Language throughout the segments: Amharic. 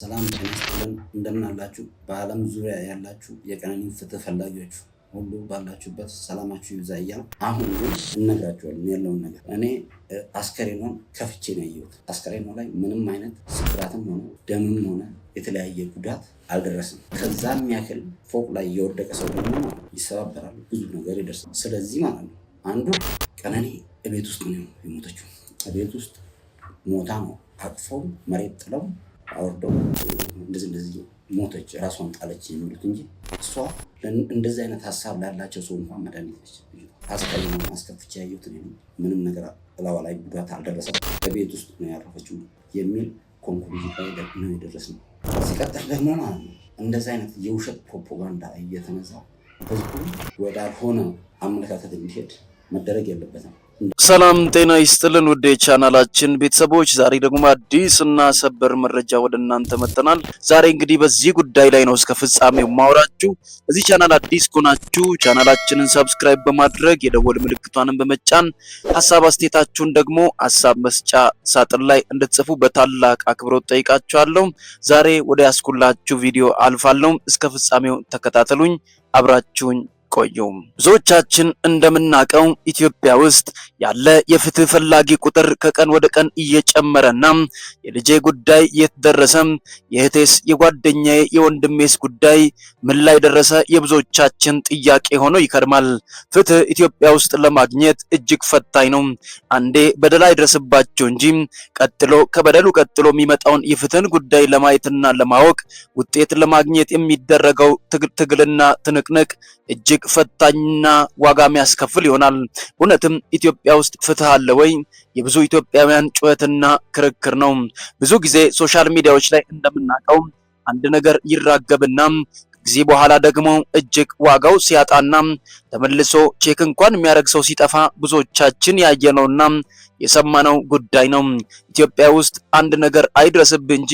ሰላም ጤና ይስጥልን እንደምን አላችሁ? በዓለም ዙሪያ ያላችሁ የቀነኒን ፍትህ ፈላጊዎች ሁሉ ባላችሁበት ሰላማችሁ ይብዛ እያልኩ አሁን ግን እነግራችኋለሁ ያለውን ነገር። እኔ አስከሬኗን ከፍቼ ነው ያየሁት። አስከሬኗ ላይ ምንም አይነት ስብራትም ሆነ ደምም ሆነ የተለያየ ጉዳት አልደረስም። ከዛም ያክል ፎቅ ላይ የወደቀ ሰው ደግሞ ይሰባበራል፣ ብዙ ነገር ይደርሳል። ስለዚህ ማለት ነው አንዱ ቀነኒ እቤት ውስጥ ነው የሞተችው። እቤት ውስጥ ሞታ ነው አቅፈው መሬት ጥለው አወርደው እንደዚህ ሞተች፣ ራሷን ጣለች የሚሉት እንጂ እሷ እንደዚህ አይነት ሀሳብ ላላቸው ሰው እንኳን መድኃኒት ነች። አስከሬኗን አስከፍቼ ያየሁት ምንም ነገር እላዋ ላይ ጉዳት አልደረሰም፣ በቤት ውስጥ ነው ያረፈችው የሚል ኮንክሉዥን ላይ ነው የደረስነው። ሲቀጥል ደግሞ ማለት ነው እንደዚህ አይነት የውሸት ፕሮፓጋንዳ እየተነዛ ህዝቡ ወዳልሆነ አመለካከት እንዲሄድ መደረግ የለበትም። ሰላም ጤና ይስጥልን ውድ የቻናላችን ቤተሰቦች፣ ዛሬ ደግሞ አዲስ እና ሰበር መረጃ ወደ እናንተ መጥተናል። ዛሬ እንግዲህ በዚህ ጉዳይ ላይ ነው እስከ ፍጻሜው ማውራችሁ። በዚህ ቻናል አዲስ ከሆናችሁ ቻናላችንን ሰብስክራይብ በማድረግ የደወል ምልክቷንም በመጫን ሀሳብ አስተያየታችሁን ደግሞ ሀሳብ መስጫ ሳጥን ላይ እንድትጽፉ በታላቅ አክብሮት ጠይቃችኋለሁ። ዛሬ ወደ ያስኩላችሁ ቪዲዮ አልፋለሁ። እስከ ፍጻሜው ተከታተሉኝ፣ አብራችሁኝ ቆዩም። ብዙዎቻችን እንደምናውቀው ኢትዮጵያ ውስጥ ያለ የፍትህ ፈላጊ ቁጥር ከቀን ወደ ቀን እየጨመረና የልጄ ጉዳይ የት ደረሰ፣ የእህቴስ፣ የጓደኛዬ፣ የወንድሜስ ጉዳይ ምን ላይ ደረሰ የብዙዎቻችን ጥያቄ ሆኖ ይከርማል። ፍትህ ኢትዮጵያ ውስጥ ለማግኘት እጅግ ፈታኝ ነው። አንዴ በደል አይደርስባቸው እንጂ ቀጥሎ ከበደሉ ቀጥሎ የሚመጣውን የፍትህን ጉዳይ ለማየትና ለማወቅ ውጤት ለማግኘት የሚደረገው ትግልና ትንቅንቅ እጅግ ፈታኝና ዋጋ የሚያስከፍል ይሆናል። እውነትም ኢትዮጵያ ውስጥ ፍትህ አለ ወይ? የብዙ ኢትዮጵያውያን ጩኸትና ክርክር ነው። ብዙ ጊዜ ሶሻል ሚዲያዎች ላይ እንደምናውቀው አንድ ነገር ይራገብና ጊዜ በኋላ ደግሞ እጅግ ዋጋው ሲያጣና ተመልሶ ቼክ እንኳን የሚያደርግ ሰው ሲጠፋ ብዙዎቻችን ያየነውና የሰማነው ጉዳይ ነው። ኢትዮጵያ ውስጥ አንድ ነገር አይድረስብህ እንጂ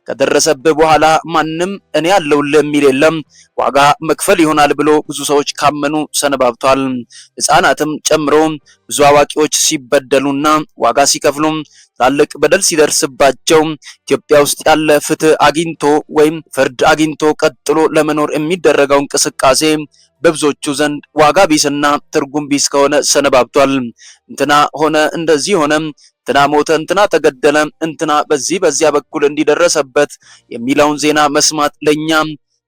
ከደረሰብህ በኋላ ማንም እኔ ያለሁልህ የሚል የለም፣ ዋጋ መክፈል ይሆናል ብሎ ብዙ ሰዎች ካመኑ ሰነባብቷል። ሕፃናትም ጨምሮ ብዙ አዋቂዎች ሲበደሉና ዋጋ ሲከፍሉ ትላልቅ በደል ሲደርስባቸው ኢትዮጵያ ውስጥ ያለ ፍትህ አግኝቶ ወይም ፍርድ አግኝቶ ቀጥሎ ለመኖር የሚደረገው እንቅስቃሴ በብዙዎቹ ዘንድ ዋጋ ቢስና ትርጉም ቢስ ከሆነ ሰነባብቷል። እንትና ሆነ፣ እንደዚህ ሆነ፣ እንትና ሞተ፣ እንትና ተገደለ፣ እንትና በዚያ በኩል እንዲደረሰበት የሚለውን ዜና መስማት ለኛ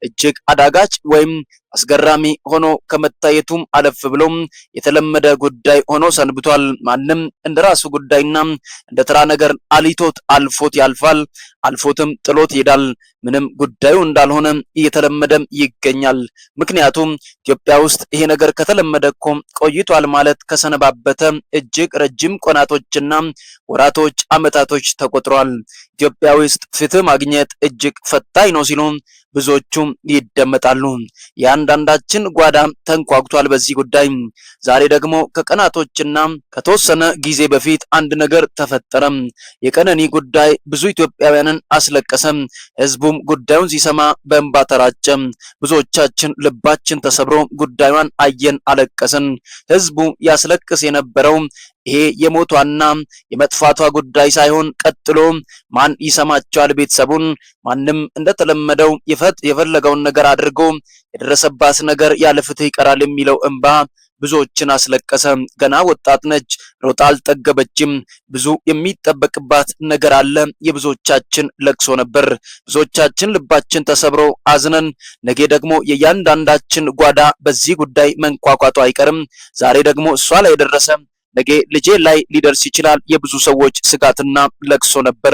እጅግ አዳጋች ወይም አስገራሚ ሆኖ ከመታየቱም አለፍ ብሎም የተለመደ ጉዳይ ሆኖ ሰንብቷል። ማንም እንደራሱ ጉዳይና እንደ ተራ ነገር አሊቶት አልፎት ያልፋል፣ አልፎትም ጥሎት ይሄዳል። ምንም ጉዳዩ እንዳልሆነ እየተለመደም ይገኛል። ምክንያቱም ኢትዮጵያ ውስጥ ይሄ ነገር ከተለመደ እኮ ቆይቷል ማለት ከሰነባበተ እጅግ ረጅም ቀናቶችና ወራቶች፣ አመታቶች ተቆጥሯል። ኢትዮጵያ ውስጥ ፍትህ ማግኘት እጅግ ፈታኝ ነው ሲሉ ብዙዎቹም ይደመጣሉ። የአንዳንዳችን ጓዳ ተንኳኩቷል በዚህ ጉዳይ። ዛሬ ደግሞ ከቀናቶችና ከተወሰነ ጊዜ በፊት አንድ ነገር ተፈጠረ። የቀነኒ ጉዳይ ብዙ ኢትዮጵያውያንን አስለቀሰ። ህዝቡም ጉዳዩን ሲሰማ በእንባ ተራጨ። ብዙዎቻችን ልባችን ተሰብሮ ጉዳዩን አየን፣ አለቀስን። ህዝቡ ያስለቅስ የነበረው ይሄ የሞቷና የመጥፋቷ ጉዳይ ሳይሆን ቀጥሎ ማን ይሰማቸዋል ቤተሰቡን? ማንም እንደተለመደው የፈለገውን ነገር አድርጎ የደረሰባት ነገር ያለ ፍትህ ይቀራል የሚለው እንባ ብዙዎችን አስለቀሰ። ገና ወጣት ነች፣ ሮጣ አልጠገበችም። ብዙ የሚጠበቅባት ነገር አለ። የብዙዎቻችን ለቅሶ ነበር። ብዙዎቻችን ልባችን ተሰብሮ አዝነን፣ ነገ ደግሞ የእያንዳንዳችን ጓዳ በዚህ ጉዳይ መንኳኳቱ አይቀርም። ዛሬ ደግሞ እሷ ላይ የደረሰ ነገ ልጄ ላይ ሊደርስ ይችላል የብዙ ሰዎች ስጋትና ለቅሶ ነበር።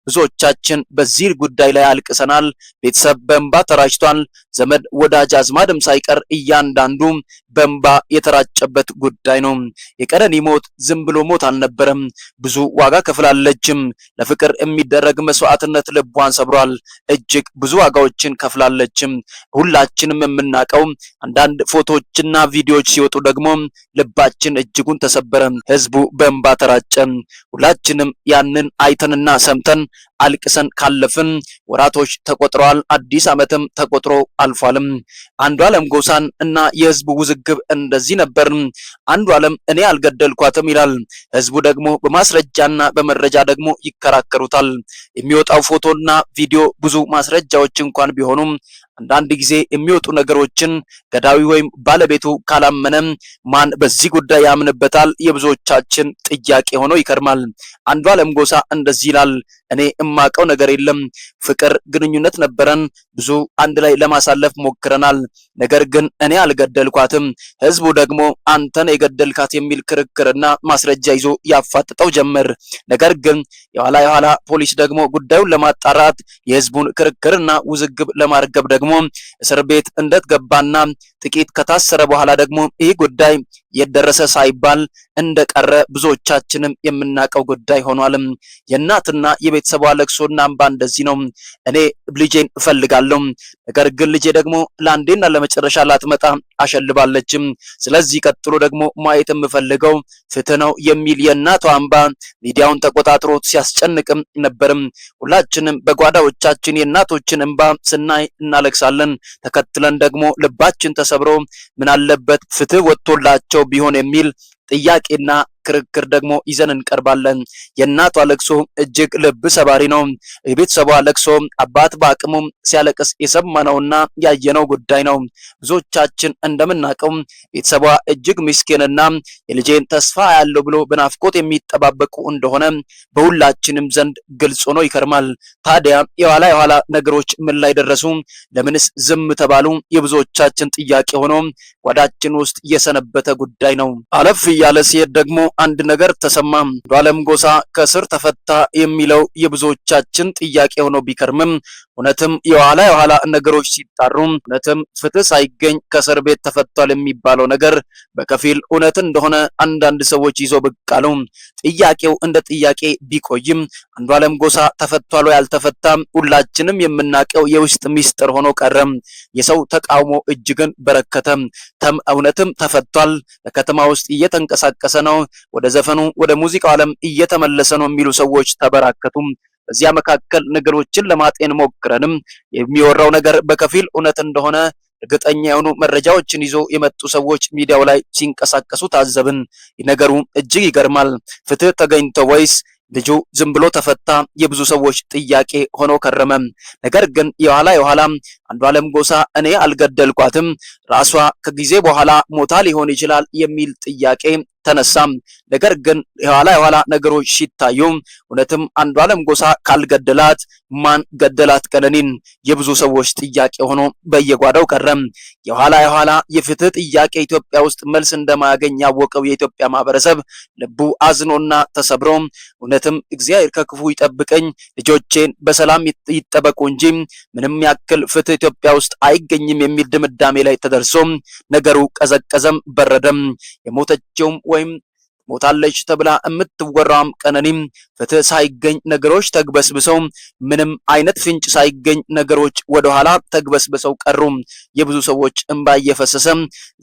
ብዙዎቻችን በዚህ ጉዳይ ላይ አልቅሰናል። ቤተሰብ በእንባ ተራጭቷል። ዘመድ ወዳጅ አዝማድም ሳይቀር እያንዳንዱ በእንባ የተራጨበት ጉዳይ ነው። የቀነኒ ሞት ዝም ብሎ ሞት አልነበረም። ብዙ ዋጋ ከፍላለችም። ለፍቅር የሚደረግ መስዋዕትነት ልቧን ሰብሯል። እጅግ ብዙ ዋጋዎችን ከፍላለችም። ሁላችንም የምናውቀው አንዳንድ ፎቶዎችና ቪዲዮዎች ሲወጡ ደግሞ ልባችን እጅጉን ተሰበረ። ህዝቡ በእንባ ተራጨ። ሁላችንም ያንን አይተንና ሰምተን አልቅሰን ካለፍን ወራቶች ተቆጥረዋል። አዲስ ዓመትም ተቆጥሮ አልፏልም። አንዱዓለም ጎሳን እና የህዝቡ ውዝግብ ውዝግብ እንደዚህ ነበር። አንዱዓለም እኔ አልገደልኳትም ይላል። ህዝቡ ደግሞ በማስረጃና በመረጃ ደግሞ ይከራከሩታል። የሚወጣው ፎቶና ቪዲዮ ብዙ ማስረጃዎች እንኳን ቢሆኑም አንዳንድ ጊዜ የሚወጡ ነገሮችን ገዳዊ ወይም ባለቤቱ ካላመነ ማን በዚህ ጉዳይ ያምንበታል? የብዙዎቻችን ጥያቄ ሆኖ ይከርማል። አንዱዓለም ጎሳ እንደዚህ ይላል። እኔ እማቀው ነገር የለም። ፍቅር ግንኙነት ነበረን፣ ብዙ አንድ ላይ ለማሳለፍ ሞክረናል። ነገር ግን እኔ አልገደልኳትም። ህዝቡ ደግሞ አንተን የገደልካት የሚል ክርክርና ማስረጃ ይዞ ያፋጥጠው ጀመር። ነገር ግን የኋላ ፖሊስ ደግሞ ጉዳዩን ለማጣራት የህዝቡን ክርክርና ውዝግብ ለማርገብ ደግሞ እስር ቤት እንደተገባና ጥቂት ከታሰረ በኋላ ደግሞ ይህ ጉዳይ የደረሰ ሳይባል እንደቀረ ብዙዎቻችንም የምናውቀው ጉዳይ ሆኗል። የእናትና የቤተሰቧ ለቅሶና እንባ እንደዚህ ነው። እኔ ልጄን እፈልጋለሁ፣ ነገር ግን ልጄ ደግሞ ለአንዴና ለመጨረሻ ላትመጣ አሸልባለች። ስለዚህ ቀጥሎ ደግሞ ማየት የምፈልገው ፍትህ ነው የሚል የእናቷ እንባ ሚዲያውን ተቆጣጥሮ ሲያስጨንቅም ነበርም። ሁላችንም በጓዳዎቻችን የእናቶችን እንባ ስናይ እናለቅሳለን። ተከትለን ደግሞ ልባችን ተሰብሮ ምን አለበት ፍትህ ወጥቶላቸው ቢሆን የሚል ጥያቄና ክርክር ደግሞ ይዘን እንቀርባለን። የእናቷ ለቅሶ እጅግ ልብ ሰባሪ ነው። የቤተሰቧ ለቅሶ አባት በአቅሙ ሲያለቅስ የሰማነውና ያየነው ጉዳይ ነው። ብዙዎቻችን እንደምናውቀው ቤተሰቧ እጅግ ምስኪንና የልጄን ተስፋ ያለው ብሎ በናፍቆት የሚጠባበቁ እንደሆነ በሁላችንም ዘንድ ግልጽ ሆኖ ይከርማል። ታዲያ የኋላ ነገሮች ምን ላይ ደረሱ? ለምንስ ዝም ተባሉ? የብዙዎቻችን ጥያቄ ሆኖ ጓዳችን ውስጥ የሰነበተ ጉዳይ ነው። አለፍ እያለ ሲሄድ ደግሞ አንድ ነገር ተሰማ። አንዱዓለም ጎሳ ከእስር ተፈታ የሚለው የብዙዎቻችን ጥያቄ ሆኖ ቢከርምም እውነትም የኋላ ነገሮች ሲጣሩ እውነትም ፍትህ ሳይገኝ ከእስር ቤት ተፈቷል የሚባለው ነገር በከፊል እውነት እንደሆነ አንዳንድ ሰዎች ይዞ ብቅ አሉ። ጥያቄው እንደ ጥያቄ ቢቆይም አንዱዓለም ጎሳ ተፈቷል ወይ አልተፈታም ሁላችንም የምናውቀው የውስጥ ሚስጥር ሆኖ ቀረ። የሰው ተቃውሞ እጅግን በረከተ። እውነትም ተፈቷል፣ በከተማ ውስጥ እየተንቀሳቀሰ ነው፣ ወደ ዘፈኑ ወደ ሙዚቃው ዓለም እየተመለሰ ነው የሚሉ ሰዎች ተበራከቱ። በዚያ መካከል ነገሮችን ለማጤን ሞክረንም የሚወራው ነገር በከፊል እውነት እንደሆነ እርግጠኛ የሆኑ መረጃዎችን ይዞ የመጡ ሰዎች ሚዲያው ላይ ሲንቀሳቀሱ ታዘብን። ነገሩ እጅግ ይገርማል። ፍትህ ተገኝቶ ወይስ ልጁ ዝም ብሎ ተፈታ? የብዙ ሰዎች ጥያቄ ሆኖ ከረመ። ነገር ግን የኋላ አንዱዓለም ጎሳ እኔ አልገደልኳትም፣ ራሷ ከጊዜ በኋላ ሞታ ሊሆን ይችላል የሚል ጥያቄ ተነሳም። ነገር ግን የኋላ ነገሮች ሲታዩ እውነትም አንዱዓለም ጎሳ ካልገደላት ማን ገደላት ቀነኒን? የብዙ ሰዎች ጥያቄ ሆኖ በየጓዳው ቀረም። የኋላ የፍትህ ጥያቄ ኢትዮጵያ ውስጥ መልስ እንደማያገኝ ያወቀው የኢትዮጵያ ማህበረሰብ ልቡ አዝኖና ተሰብሮ እውነትም እግዚአብሔር ከክፉ ይጠብቀኝ፣ ልጆቼን በሰላም ይጠበቁ እንጂ ምንም ያክል ፍትህ ኢትዮጵያ ውስጥ አይገኝም የሚል ድምዳሜ ላይ ተደርሶ ነገሩ ቀዘቀዘም በረደም። የሞተችውም ወይም ሞታለች ተብላ የምትወራም ቀነኒም ፍትህ ሳይገኝ ነገሮች ተግበስብሰው ምንም አይነት ፍንጭ ሳይገኝ ነገሮች ወደኋላ ተግበስብሰው ቀሩ። የብዙ ሰዎች እንባ እየፈሰሰ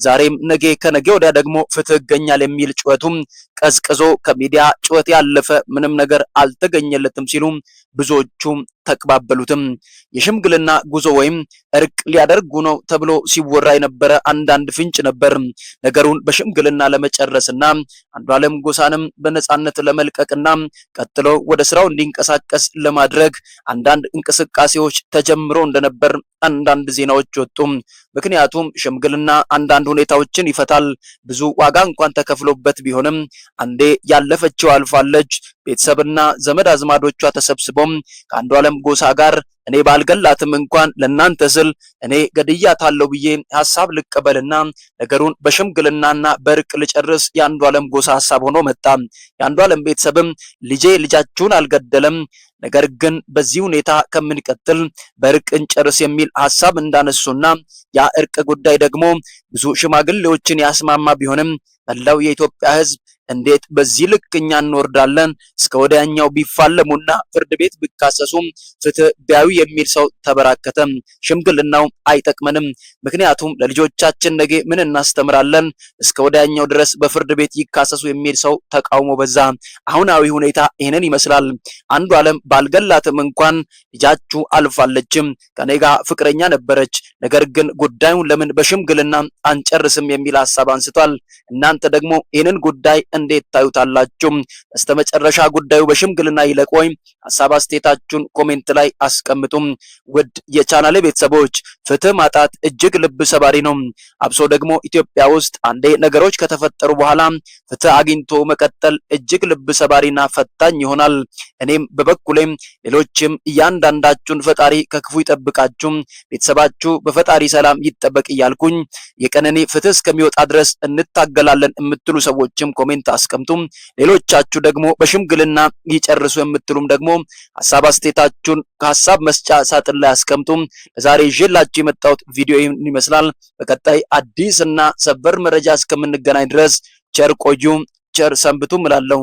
ዛሬም ነገ ከነገ ወዲያ ደግሞ ፍትህ ይገኛል የሚል ጩኸቱም ቀዝቅዞ ከሚዲያ ጩኸት ያለፈ ምንም ነገር አልተገኘለትም ሲሉ ብዙዎቹ ተቀባበሉትም። የሽምግልና ጉዞ ወይም እርቅ ሊያደርጉ ነው ተብሎ ሲወራ የነበረ አንዳንድ ፍንጭ ነበር። ነገሩን በሽምግልና ለመጨረስና አንዱዓለም ጎሳንም በነጻነት ለመልቀቅና ቀጥሎ ወደ ስራው እንዲንቀሳቀስ ለማድረግ አንዳንድ እንቅስቃሴዎች ተጀምሮ እንደነበር አንዳንድ ዜናዎች ወጡ። ምክንያቱም ሽምግልና አንዳንድ ሁኔታዎችን ይፈታል። ብዙ ዋጋ እንኳን ተከፍሎበት ቢሆንም አንዴ ያለፈችው አልፋለች። ቤተሰብና ዘመድ አዝማዶቿ ተሰብስበው ከአንዱዓለም ጎሳ ጋር እኔ ባልገላትም እንኳን ለናንተ ስል እኔ ገድያታለሁ ብዬ ሐሳብ ልቀበልና ነገሩን በሽምግልናና በእርቅ ልጨርስ የአንዱዓለም ጎሳ ሐሳብ ሆኖ መጣ። የአንዱዓለም ቤተሰብም ልጃችሁን አልገደለም፣ ነገር ግን በዚህ ሁኔታ ከምንቀጥል በእርቅ እንጨርስ የሚል ሐሳብ እንዳነሱና ያ እርቅ ጉዳይ ደግሞ ብዙ ሽማግሌዎችን ያስማማ ቢሆንም መላው የኢትዮጵያ ሕዝብ እንዴት በዚህ ልክ እኛ እንወርዳለን? እስከ ወዲያኛው ቢፋለሙና ፍርድ ቤት ቢካሰሱም ፍትህ ቢያዩ የሚል ሰው ተበራከተ። ሽምግልናው አይጠቅመንም፣ ምክንያቱም ለልጆቻችን ነገ ምን እናስተምራለን? እስከ ወዲያኛው ድረስ በፍርድ ቤት ይካሰሱ የሚል ሰው ተቃውሞ በዛ። አሁናዊ ሁኔታ ይህንን ይመስላል። አንዱ ዓለም ባልገላትም እንኳን ልጃችሁ አልፋለችም፣ ከኔ ጋር ፍቅረኛ ነበረች፣ ነገር ግን ጉዳዩን ለምን በሽምግልና አንጨርስም የሚል ሀሳብ አንስቷል። እናንተ ደግሞ ይህንን ጉዳይ እንዴት ታዩታላችሁ? በስተመጨረሻ ጉዳዩ በሽምግልና ይለቅ ወይ? ሀሳብ አስተያየታችሁን ኮሜንት ላይ አስቀምጡም። ውድ የቻናሌ ቤተሰቦች ፍትህ ማጣት እጅግ ልብ ሰባሪ ነው። አብሶ ደግሞ ኢትዮጵያ ውስጥ አንዴ ነገሮች ከተፈጠሩ በኋላ ፍትህ አግኝቶ መቀጠል እጅግ ልብ ሰባሪና ፈታኝ ይሆናል። እኔም በበኩሌም ሌሎችም እያንዳንዳችሁን ፈጣሪ ከክፉ ይጠብቃችሁ፣ ቤተሰባችሁ በፈጣሪ ሰላም ይጠበቅ እያልኩኝ የቀነኒ ፍትህ እስከሚወጣ ድረስ እንታገላለን የምትሉ ሰዎችም ኮሜንት አስቀምጡም። ሌሎቻችሁ ደግሞ በሽምግልና ይጨርሱ የምትሉም ደግሞ ሀሳብ አስተያየታችሁን ከሀሳብ መስጫ ሳጥን ላይ አስቀምጡም። ለዛሬ ይዤላችሁ የመጣሁት ቪዲዮ ይህን ይመስላል። በቀጣይ አዲስ እና ሰበር መረጃ እስከምንገናኝ ድረስ ቸር ቆዩ፣ ቸር ሰንብቱ እላለሁ።